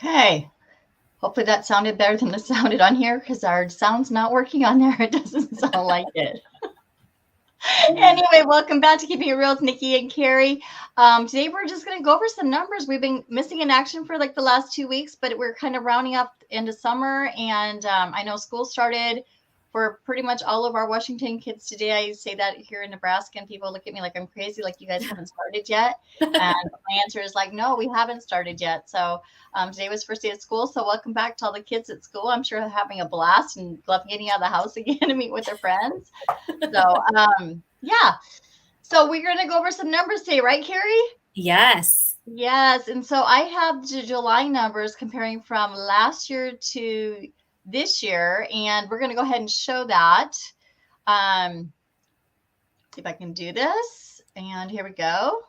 Okay. Hopefully that sounded better than it sounded on here because our sound's not working on there. It doesn't sound like it. Anyway, welcome back to Keeping It Real with Niki and Kerri. Today we're just going to go over some numbers. We've been missing in action for like the last 2 weeks, but we're kind of rounding up into summer. And I know school started for pretty much all of our Washington kids today. I say that here in Nebraska, and people look at me like I'm crazy, like you guys haven't started yet. And my answer is like, no, we haven't started yet. So today was first day of school. So welcome back to all the kids at school. I'm sure they're having a blast and love getting out of the house again to meet with their friends. So yeah. So we're going to go over some numbers today, right, Kerri? Yes. Yes. And so I have the July numbers comparing from last year to this year, and we're going to go ahead and show that. See if I can do this. And here we go.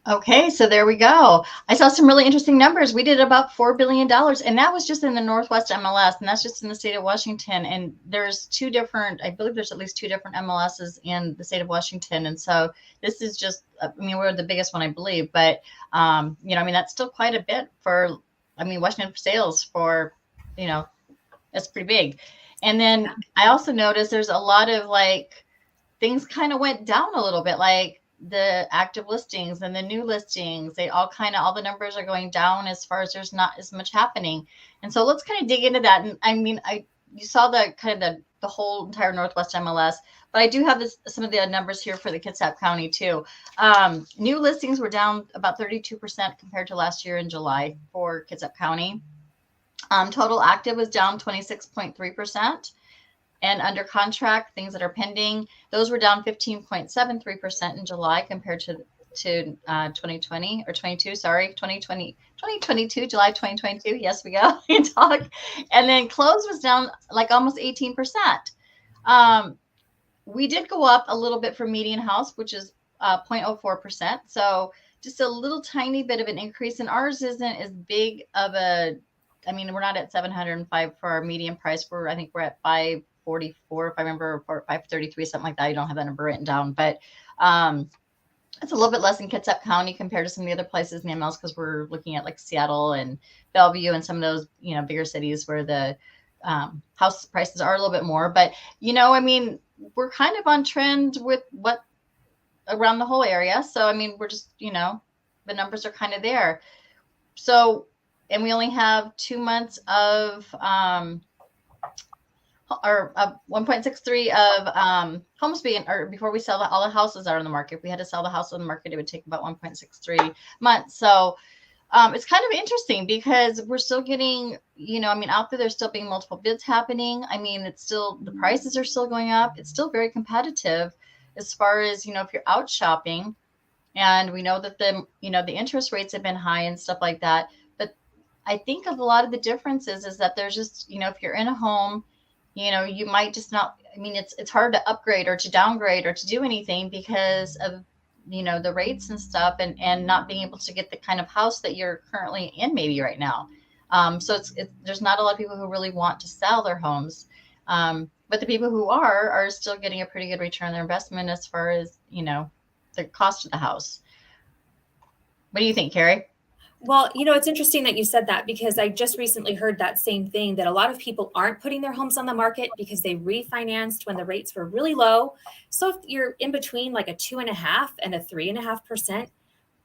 Okay, so there we go. I saw some really interesting numbers. We did about $4 billion, and that was just in the Northwest MLS, and that's just in the state of Washington. And there's I believe there's at least two different MLSs in the state of Washington. And so this is just, I mean, we're the biggest one, I believe. But, that's still quite a bit for, Washington sales for, that's pretty big. And then I also noticed there's a lot of like things kind of went down a little bit, like the active listings and the new listings, all the numbers are going down as far as there's not as much happening. And so let's kind of dig into that. And you saw the kind of the whole entire Northwest MLS, but I do have some of the numbers here for the Kitsap County too. New listings were down about 32% compared to last year in July for Kitsap County. Total active was down 26.3%. And under contract, things that are pending, those were down 15.73% in July compared to 2020 or 22, sorry, 2022, July 2022. Yes, we go. We talk. And then close was down like almost 18%. We did go up a little bit for median house, which is 0.04%. So just a little tiny bit of an increase. And ours isn't as big of we're not at 705 for our median price. I think we're at 544, if I remember, or 533, something like that. I don't have that number written down, but it's a little bit less in Kitsap County compared to some of the other places in the MLS, because we're looking at like Seattle and Bellevue and some of those, bigger cities where the house prices are a little bit more. But, we're kind of on trend with what around the whole area. So, we're just, the numbers are kind of there. So, and we only have 2 months of 1.63 of homes being, or before we sell all the houses are on the market. If we had to sell the house on the market, it would take about 1.63 months. So it's kind of interesting because we're still getting, out there, there's still being multiple bids happening. It's still, the prices are still going up. It's still very competitive as far as, if you're out shopping. And we know that the interest rates have been high and stuff like that. But I think of a lot of the differences is that there's just, if you're in a home, you might just not, it's hard to upgrade or to downgrade or to do anything because of, the rates and stuff, and not being able to get the kind of house that you're currently in maybe right now. So there's not a lot of people who really want to sell their homes. But the people who are still getting a pretty good return on their investment as far as, the cost of the house. What do you think, Kerri? Well, it's interesting that you said that, because I just recently heard that same thing, that a lot of people aren't putting their homes on the market because they refinanced when the rates were really low. So if you're in between like a 2.5 and a 3.5%,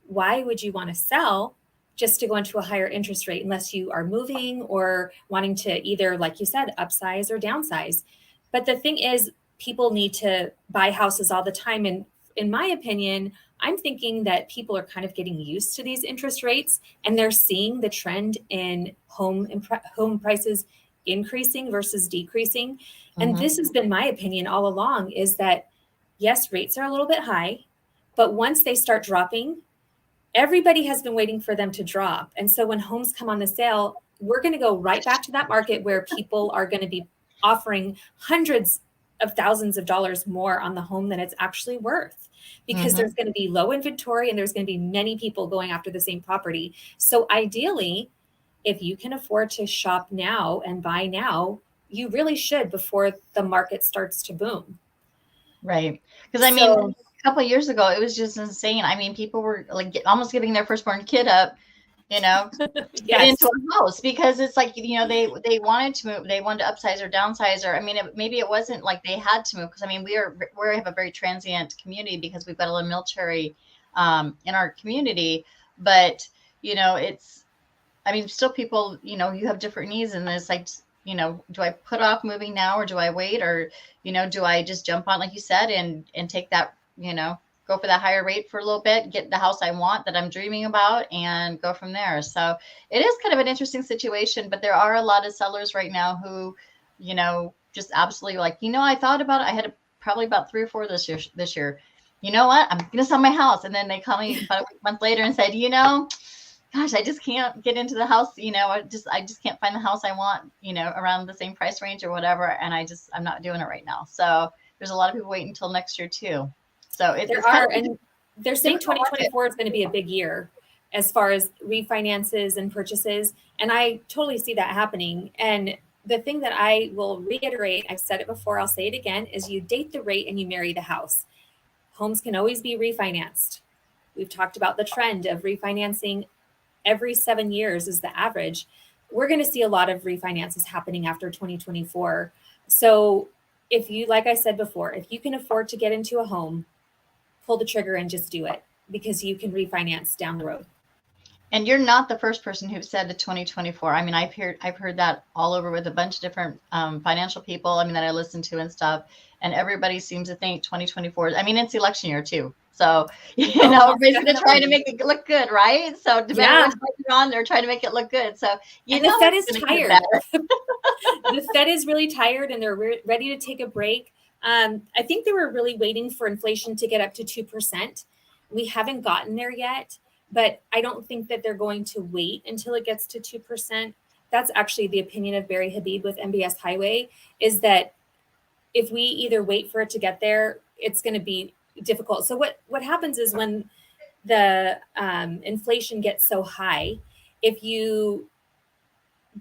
why would you want to sell just to go into a higher interest rate, unless you are moving or wanting to either, like you said, upsize or downsize? But the thing is, people need to buy houses all the time. And in my opinion, I'm thinking that people are kind of getting used to these interest rates, and they're seeing the trend in home prices increasing versus decreasing. And Mm-hmm. this has been my opinion all along, is that yes, rates are a little bit high, but once they start dropping, everybody has been waiting for them to drop. And so when homes come on the sale, we're going to go right back to that market where people are going to be offering hundreds of thousands of dollars more on the home than it's actually worth, because Mm-hmm. there's going to be low inventory and there's going to be many people going after the same property. So ideally, if you can afford to shop now and buy now, you really should, before the market starts to boom. Right. Because I mean, So a couple of years ago, it was just insane. I mean, people were like almost giving their firstborn kid up, you know, get into yes. a house because it's like, they wanted to move, they wanted to upsize or downsize, or I mean, maybe it wasn't like they had to move, because I mean, we have a very transient community because we've got a lot of military in our community, but it's, I mean, still people, you have different needs, and it's like, do I put off moving now, or do I wait, or do I just jump on, like you said, and take that, go for that higher rate for a little bit, get the house I want that I'm dreaming about, and go from there. So it is kind of an interesting situation, but there are a lot of sellers right now who, just absolutely like, I thought about it. I had probably about 3 or 4 this year. You know what? I'm going to sell my house. And then they call me about a month later and said, gosh, I just can't get into the house. I just can't find the house I want, around the same price range or whatever. And I'm not doing it right now. So there's a lot of people waiting until next year too. So There it's kind are, of a and they're saying difficult market. 2024 is going to be a big year as far as refinances and purchases. And I totally see that happening. And the thing that I will reiterate, I've said it before, I'll say it again, is you date the rate and you marry the house. Homes can always be refinanced. We've talked about the trend of refinancing every 7 years is the average. We're going to see a lot of refinances happening after 2024. So if you, like I said before, if you can afford to get into a home, pull the trigger and just do it, because you can refinance down the road. And you're not the first person who said the 2024. I mean, I've heard that all over with a bunch of different financial people. I mean, that I listen to and stuff. And everybody seems to think 2024. I mean, it's election year too. So, Oh, most everybody's going to try to definitely. make it look good, right? So, no matter Yeah. which side you're on, they're trying to make it look good. So, And the Fed it's is going to get tired. better. The Fed is really tired, and they're ready to take a break. I think they were really waiting for inflation to get up to 2%. We haven't gotten there yet, but I don't think that they're going to wait until it gets to 2%. That's actually the opinion of Barry Habib with MBS Highway, is that if we either wait for it to get there, it's going to be difficult. So what happens is, when the inflation gets so high, if you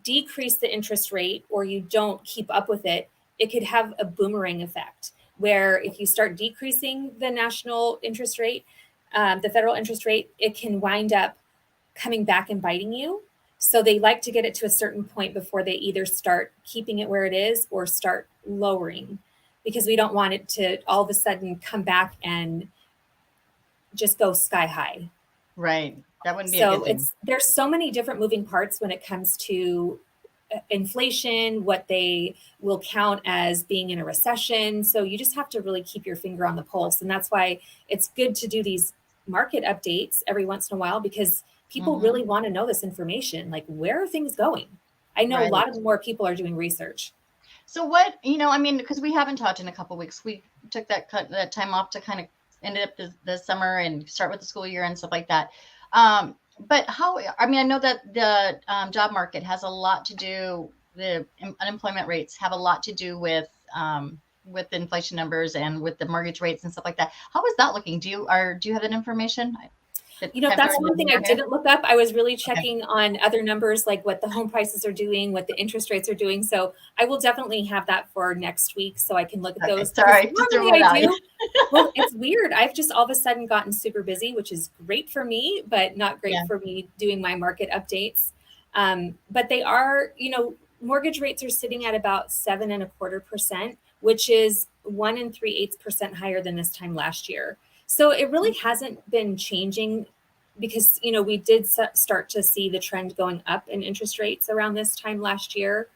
decrease the interest rate or you don't keep up with it, it could have a boomerang effect, where if you start decreasing the national interest rate, the federal interest rate, it can wind up coming back and biting you. So they like to get it to a certain point before they either start keeping it where it is or start lowering, because we don't want it to all of a sudden come back and just go sky high. Right. That wouldn't be a So good thing. there's so many different moving parts when it comes to inflation, what they will count as being in a recession. So you just have to really keep your finger on the pulse. And that's why it's good to do these market updates every once in a while, because people Hmm. really want to know this information. Like, where are things going? I know a Right. lot of more people are doing research. So what, I mean, because we haven't talked in a couple of weeks, we took that time off to kind of end up the summer and start with the school year and stuff like that. But I mean, I know that the job market has a lot to do, the unemployment rates have a lot to do with the inflation numbers and with the mortgage rates and stuff like that. How is that looking? Do you have that information? That's one thing I didn't look up. I was really checking on other numbers, like what the home prices are doing, what the interest rates are doing. So I will definitely have that for next week so I can look at those. Sorry, normally I do. Well, it's weird. I've just all of a sudden gotten super busy, which is great for me, but not great for me doing my market updates. But they are, mortgage rates are sitting at about 7.25%, which is 1 3/8% higher than this time last year. So it really hasn't been changing because, we did start to see the trend going up in interest rates around this time last year.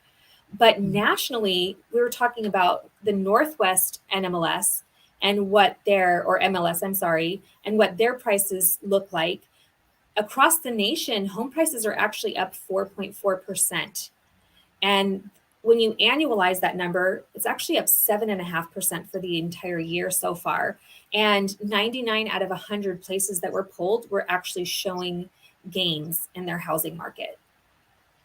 But nationally, we were talking about the Northwest NMLS and MLS, I'm sorry, and what their prices look like. Across the nation, home prices are actually up 4.4%. And when you annualize that number, it's actually up 7.5% for the entire year so far. And 99 out of 100 places that were polled were actually showing gains in their housing market.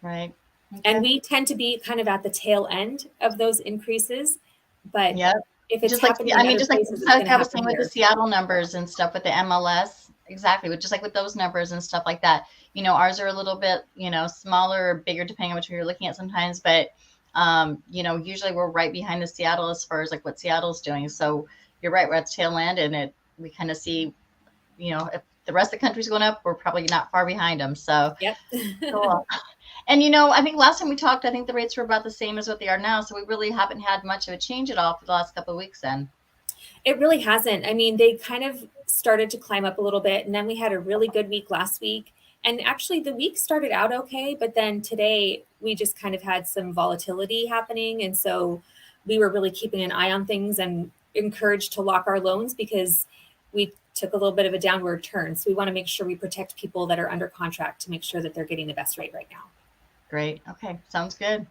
Right. Okay. And we tend to be kind of at the tail end of those increases. But if it's just happening like, in other places, just like I was saying with the Seattle numbers and stuff with the MLS, exactly. Just like with those numbers and stuff like that, ours are a little bit, smaller or bigger depending on which one you're looking at sometimes. But, usually we're right behind the Seattle as far as like what Seattle's doing. So you're right, we're at the tail end, and we kind of see, if the rest of the country's going up, we're probably not far behind them. So cool. And, I think last time we talked, I think the rates were about the same as what they are now. So we really haven't had much of a change at all for the last couple of weeks then. It really hasn't. I mean, they kind of started to climb up a little bit, and then we had a really good week last week. And actually the week started out okay, but then today we just kind of had some volatility happening. And so we were really keeping an eye on things and encouraged to lock our loans because we took a little bit of a downward turn. So we want to make sure we protect people that are under contract to make sure that they're getting the best rate right now. Great. Okay. Sounds good.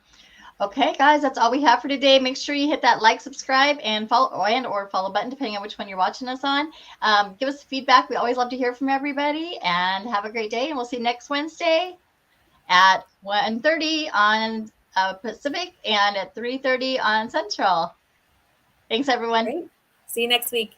Okay, guys, that's all we have for today. Make sure you hit that like, subscribe, and follow or follow button, depending on which one you're watching us on. Give us feedback. We always love to hear from everybody, and have a great day. And we'll see you next Wednesday at 1:30 on Pacific and at 3:30 on Central. Thanks, everyone. Great. See you next week.